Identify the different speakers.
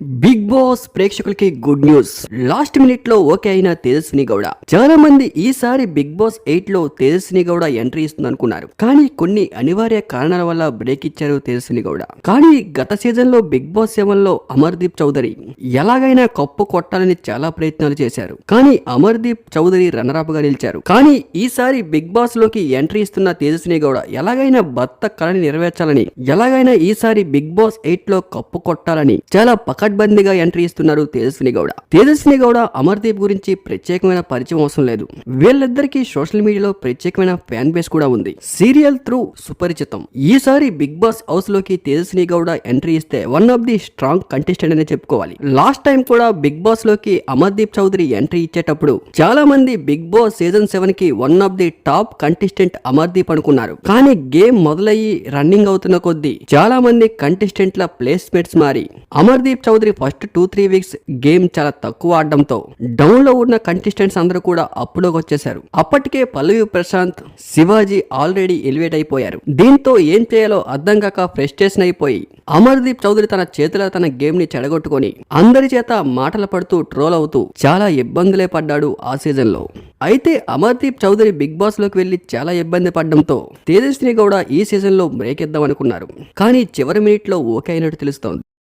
Speaker 1: Big boss ప్రేక్షకులకి good news. Last minute లో okay అయిన తేజస్విని గౌడ. చాలా మంది ఈసారి బిగ్ బాస్ 8 లో తేజస్విని గౌడ ఎంట్రీ ఇస్తుంది అనుకున్నారు. కానీ కొన్ని అనివార్య కారణాల వల్ల బ్రేక్ ఇచ్చారు తేజస్విని గౌడ. కానీ గత సీజన్ లో బిగ్ బాస్ 7 లో అమర్దీప్ చౌదరి ఎలాగైనా కప్పు కొట్టాలని చాలా ప్రయత్నాలు చేశారు. కానీ అమర్దీప్ చౌదరి రన్నర్ అప్ గా నిలిచారు. కానీ ఈసారి బిగ్ బాస్ లోకి ఎంట్రీ ఇస్తున్న తేజస్విని గౌడ ఎలాగైనా భర్త కళని నెరవేర్చాలని, ఎలాగైనా ఈసారి బిగ్ బాస్ 8 లో కప్పు కొట్టాలని చాలా పకడ్బందీగా ఎంట్రీ ఇస్తున్నారు తేజస్విని గౌడ. తేజస్విని గౌడ అమర్దీప్ గురించి ప్రత్యేకమైన పరిచయం అవసరం లేదు. వీళ్ళిద్దరికీ సోషల్ మీడియాలో ప్రత్యేకమైన ఫ్యాన్ బేస్ కూడా ఉంది. సీరియల్ త్రూ సుపరిచితం. ఈసారి బిగ్ బాస్ హౌస్ లోకి తేజస్విని గౌడ ఎంట్రీ ఇస్తే one of the strong contestant అనే చెప్పుకోవాలి. లాస్ట్ టైం కూడా బిగ్ బాస్ లోకి అమర్దీప్ చౌదరి ఎంట్రీ ఇచ్చేటప్పుడు చాలా మంది బిగ్ బాస్ సీజన్ 7 కి one of the top contestant Amardeep అనుకున్నారు. కానీ గేమ్ మొదలయ్యి రన్నింగ్ అవుతున్న కొద్దీ చాలా మంది కంటెస్టెంట్ల ప్లేస్మెంట్స్ మారి Amardeep Chaudhary first 2-3 weeks game చాలా తక్కువ ఆడడంతో డౌన్ లో ఉన్న కంటెస్టెంట్స్ అందరూ కూడా అప్పులోకి వచ్చేశారు. అప్పటికే పల్లవి ప్రశాంత్, శివాజీ ఆల్రెడీ ఎలివేట్ అయిపోయారు. దీంతో ఏం చేయాలో అర్థం కాక ఫ్రస్ట్రేషన్ అయిపోయి అమర్దీప్ చౌదరి తన చేతిలో తన గేమ్ ని చెడగొట్టుకొని అందరి చేత మాటలు పడుతూ ట్రోల్ అవుతూ చాలా ఇబ్బందులే పడ్డాడు ఆ సీజన్ లో. అయితే అమర్దీప్ చౌదరి బిగ్ బాస్ లోకి వెళ్లి చాలా ఇబ్బంది పడడంతో తేజస్విని గౌడ ఈ సీజన్ లో బ్రేక్ ఇద్దాం అనుకున్నారు. కానీ చివరి మినిట్ లో ఓకే అయినట్టు తెలుస్తోంది.